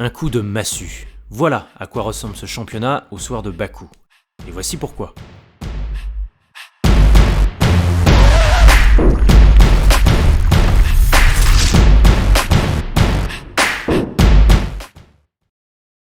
Un coup de massue. Voilà à quoi ressemble ce championnat au soir de Bakou. Et voici pourquoi.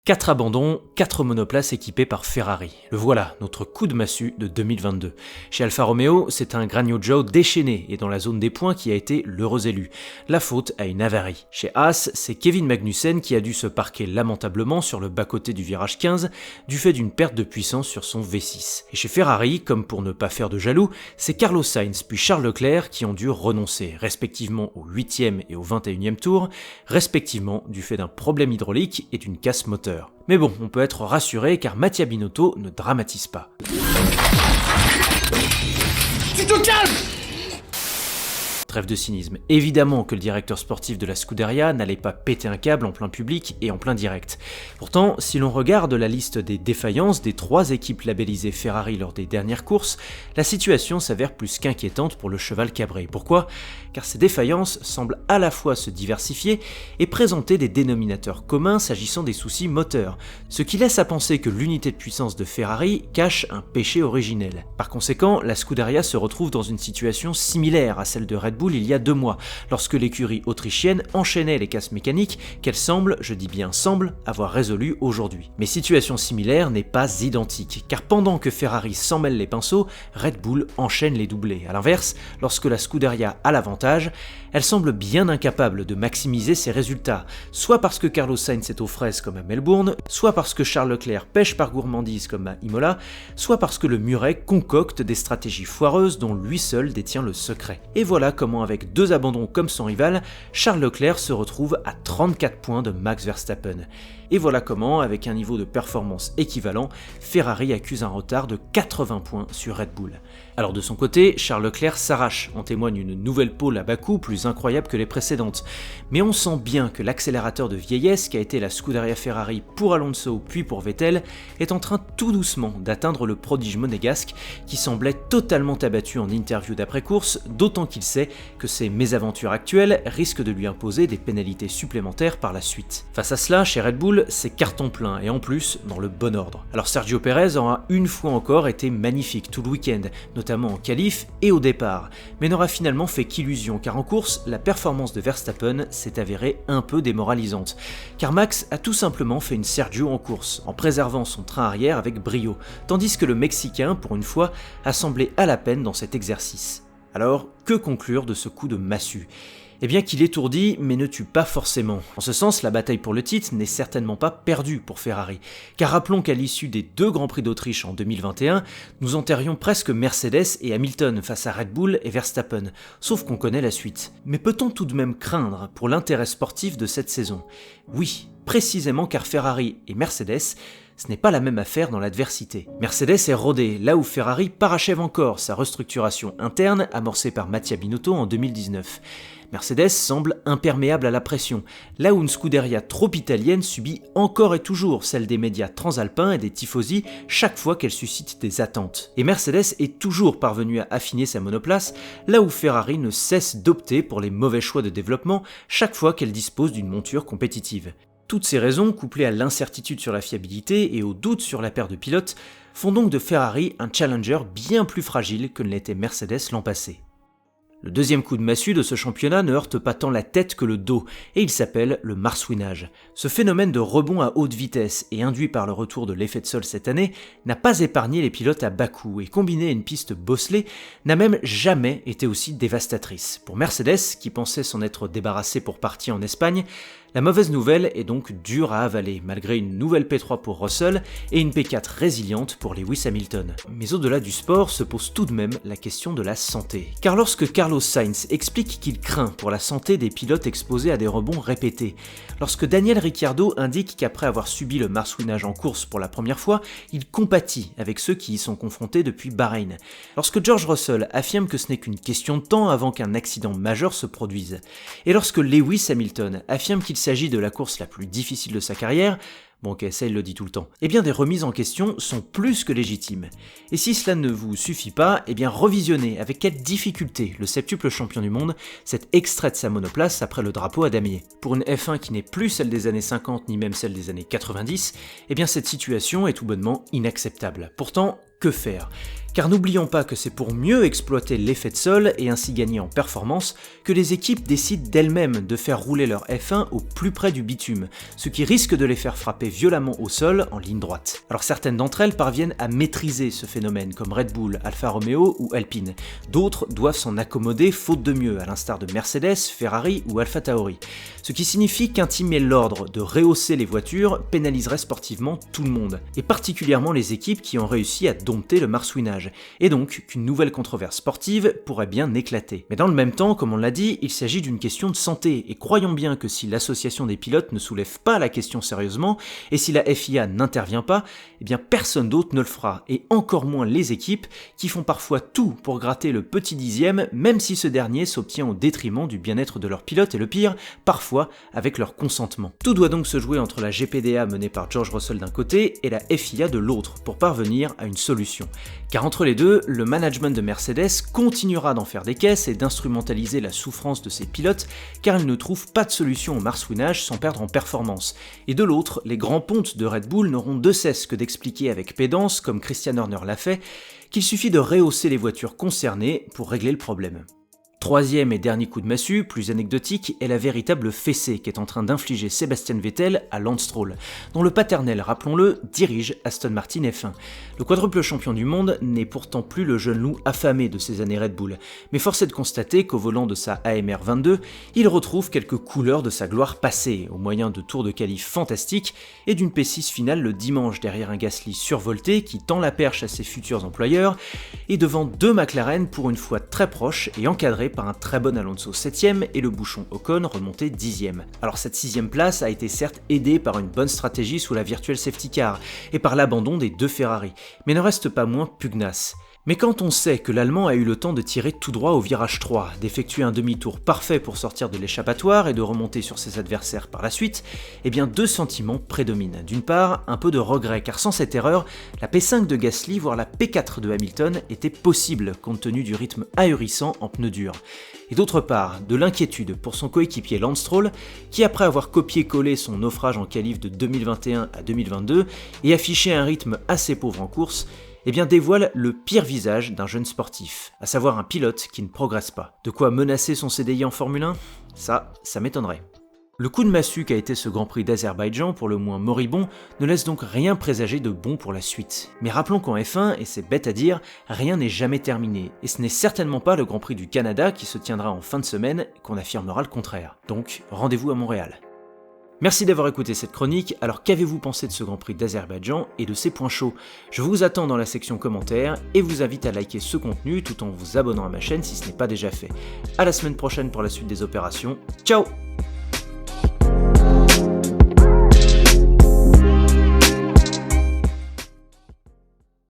Quatre abandons, 4 monoplaces équipées par Ferrari. Le voilà, notre coup de massue de 2022. Chez Alfa Romeo, c'est un Gragno Joe déchaîné et dans la zone des points qui a été l'heureux élu. La faute à une avarie. Chez Haas, c'est Kevin Magnussen qui a dû se parquer lamentablement sur le bas-côté du virage 15 du fait d'une perte de puissance sur son V6. Et chez Ferrari, comme pour ne pas faire de jaloux, c'est Carlos Sainz puis Charles Leclerc qui ont dû renoncer, respectivement au 8e et au 21e tour, respectivement du fait d'un problème hydraulique et d'une casse moteur. Mais bon, on peut être rassuré car Mattia Binotto ne dramatise pas. Tu te calmes! Trêve de cynisme. Évidemment que le directeur sportif de la Scuderia n'allait pas péter un câble en plein public et en plein direct. Pourtant, si l'on regarde la liste des défaillances des 3 équipes labellisées Ferrari lors des dernières courses, la situation s'avère plus qu'inquiétante pour le cheval cabré. Pourquoi ? Car ces défaillances semblent à la fois se diversifier et présenter des dénominateurs communs s'agissant des soucis moteurs, ce qui laisse à penser que l'unité de puissance de Ferrari cache un péché originel. Par conséquent, la Scuderia se retrouve dans une situation similaire à celle de Red Bull il y a 2 mois, lorsque l'écurie autrichienne enchaînait les casses mécaniques qu'elle semble, je dis bien semble, avoir résolues aujourd'hui. Mais situation similaire n'est pas identique, car pendant que Ferrari s'en mêle les pinceaux, Red Bull enchaîne les doublés. A l'inverse, lorsque la Scuderia a l'avantage, elle semble bien incapable de maximiser ses résultats, soit parce que Carlos Sainz est aux fraises comme à Melbourne, soit parce que Charles Leclerc pêche par gourmandise comme à Imola, soit parce que le Muret concocte des stratégies foireuses dont lui seul détient le secret. Et voilà comment avec 2 abandons comme son rival, Charles Leclerc se retrouve à 34 points de Max Verstappen. Et voilà comment, avec un niveau de performance équivalent, Ferrari accuse un retard de 80 points sur Red Bull. Alors de son côté, Charles Leclerc s'arrache, en témoigne une nouvelle pole à Bakou plus incroyable que les précédentes. Mais on sent bien que l'accélérateur de vieillesse qu'a été la Scuderia Ferrari pour Alonso puis pour Vettel est en train tout doucement d'atteindre le prodige monégasque qui semblait totalement abattu en interview d'après-course, d'autant qu'il sait que ses mésaventures actuelles risquent de lui imposer des pénalités supplémentaires par la suite. Face à cela, chez Red Bull, c'est carton plein et en plus dans le bon ordre. Alors Sergio Pérez aura une fois encore été magnifique tout le week-end, notamment en qualif et au départ, mais n'aura finalement fait qu'illusion car en course, la performance de Verstappen s'est avérée un peu démoralisante, car Max a tout simplement fait une Sergio en course, en préservant son train arrière avec brio, tandis que le Mexicain, pour une fois, a semblé à la peine dans cet exercice. Alors, que conclure de ce coup de massue ? Eh bien qu'il étourdit, mais ne tue pas forcément. En ce sens, la bataille pour le titre n'est certainement pas perdue pour Ferrari. Car rappelons qu'à l'issue des 2 Grands Prix d'Autriche en 2021, nous enterrions presque Mercedes et Hamilton face à Red Bull et Verstappen, sauf qu'on connaît la suite. Mais peut-on tout de même craindre pour l'intérêt sportif de cette saison ? Oui, précisément car Ferrari et Mercedes, ce n'est pas la même affaire dans l'adversité. Mercedes est rodée, là où Ferrari parachève encore sa restructuration interne amorcée par Mattia Binotto en 2019. Mercedes semble imperméable à la pression, là où une Scuderia trop italienne subit encore et toujours celle des médias transalpins et des tifosi chaque fois qu'elle suscite des attentes. Et Mercedes est toujours parvenue à affiner sa monoplace, là où Ferrari ne cesse d'opter pour les mauvais choix de développement chaque fois qu'elle dispose d'une monture compétitive. Toutes ces raisons, couplées à l'incertitude sur la fiabilité et au doute sur la paire de pilotes, font donc de Ferrari un challenger bien plus fragile que ne l'était Mercedes l'an passé. Le deuxième coup de massue de ce championnat ne heurte pas tant la tête que le dos, et il s'appelle le marsouinage. Ce phénomène de rebond à haute vitesse et induit par le retour de l'effet de sol cette année n'a pas épargné les pilotes à Bakou, et combiné à une piste bosselée, n'a même jamais été aussi dévastatrice. Pour Mercedes, qui pensait s'en être débarrassé pour partie en Espagne, la mauvaise nouvelle est donc dure à avaler, malgré une nouvelle P3 pour Russell et une P4 résiliente pour Lewis Hamilton. Mais au-delà du sport se pose tout de même la question de la santé. Car lorsque Carlos Sainz explique qu'il craint pour la santé des pilotes exposés à des rebonds répétés, lorsque Daniel Ricciardo indique qu'après avoir subi le marsouinage en course pour la première fois, il compatit avec ceux qui y sont confrontés depuis Bahreïn, lorsque George Russell affirme que ce n'est qu'une question de temps avant qu'un accident majeur se produise, et lorsque Lewis Hamilton affirme qu'il s'agit de la course la plus difficile de sa carrière, Bon ok, ça il le dit tout le temps. Eh bien des remises en question sont plus que légitimes. Et si cela ne vous suffit pas, eh bien revisionnez avec quelle difficulté le septuple champion du monde s'est extrait de sa monoplace après le drapeau à damier. Pour une F1 qui n'est plus celle des années 50 ni même celle des années 90, eh bien cette situation est tout bonnement inacceptable. Pourtant, que faire ? Car n'oublions pas que c'est pour mieux exploiter l'effet de sol et ainsi gagner en performance que les équipes décident d'elles-mêmes de faire rouler leur F1 au plus près du bitume, ce qui risque de les faire frapper violemment au sol en ligne droite. Alors certaines d'entre elles parviennent à maîtriser ce phénomène comme Red Bull, Alfa Romeo ou Alpine. D'autres doivent s'en accommoder faute de mieux, à l'instar de Mercedes, Ferrari ou Alfa Tauri. Ce qui signifie qu'intimer l'ordre de rehausser les voitures pénaliserait sportivement tout le monde, et particulièrement les équipes qui ont réussi à dompter le marsouinage, et donc qu'une nouvelle controverse sportive pourrait bien éclater. Mais dans le même temps, comme on l'a dit, il s'agit d'une question de santé, et croyons bien que si l'association des pilotes ne soulève pas la question sérieusement, et si la FIA n'intervient pas, eh bien personne d'autre ne le fera, et encore moins les équipes qui font parfois tout pour gratter le petit dixième, même si ce dernier s'obtient au détriment du bien-être de leurs pilotes, et le pire, parfois avec leur consentement. Tout doit donc se jouer entre la GPDA menée par George Russell d'un côté et la FIA de l'autre pour parvenir à une solution. Car entre les deux, le management de Mercedes continuera d'en faire des caisses et d'instrumentaliser la souffrance de ses pilotes car il ne trouve pas de solution au marsouinage sans perdre en performance. Et de l'autre, les grands pontes de Red Bull n'auront de cesse que d'expliquer avec pédance, comme Christian Horner l'a fait, qu'il suffit de rehausser les voitures concernées pour régler le problème. Troisième et dernier coup de massue, plus anecdotique, est la véritable fessée qu'est en train d'infliger Sebastian Vettel à Lance Stroll, dont le paternel, rappelons-le, dirige Aston Martin F1. Le quadruple champion du monde n'est pourtant plus le jeune loup affamé de ses années Red Bull, mais force est de constater qu'au volant de sa AMR 22, il retrouve quelques couleurs de sa gloire passée, au moyen de tours de qualif fantastiques et d'une P6 finale le dimanche derrière un Gasly survolté qui tend la perche à ses futurs employeurs, et devant deux McLaren pour une fois très proches et encadrés par un très bon Alonso 7ème et le bouchon Ocon remonté 10ème. Alors cette 6ème place a été certes aidée par une bonne stratégie sous la virtual safety car et par l'abandon des deux Ferrari, mais ne reste pas moins pugnace. Mais quand on sait que l'Allemand a eu le temps de tirer tout droit au virage 3, d'effectuer un demi-tour parfait pour sortir de l'échappatoire et de remonter sur ses adversaires par la suite, eh bien deux sentiments prédominent. D'une part, un peu de regret, car sans cette erreur, la P5 de Gasly, voire la P4 de Hamilton, était possible compte tenu du rythme ahurissant en pneus durs. Et d'autre part, de l'inquiétude pour son coéquipier Lance Stroll, qui après avoir copié-collé son naufrage en qualif de 2021 à 2022 et affiché un rythme assez pauvre en course, eh bien dévoile le pire visage d'un jeune sportif, à savoir un pilote qui ne progresse pas. De quoi menacer son CDI en Formule 1 ? Ça m'étonnerait. Le coup de massue qu'a été ce Grand Prix d'Azerbaïdjan, pour le moins moribond, ne laisse donc rien présager de bon pour la suite. Mais rappelons qu'en F1, et c'est bête à dire, rien n'est jamais terminé, et ce n'est certainement pas le Grand Prix du Canada qui se tiendra en fin de semaine qu'on affirmera le contraire. Donc rendez-vous à Montréal. Merci d'avoir écouté cette chronique, alors qu'avez-vous pensé de ce Grand Prix d'Azerbaïdjan et de ses points chauds ? Je vous attends dans la section commentaires et vous invite à liker ce contenu tout en vous abonnant à ma chaîne si ce n'est pas déjà fait. À la semaine prochaine pour la suite des opérations, ciao !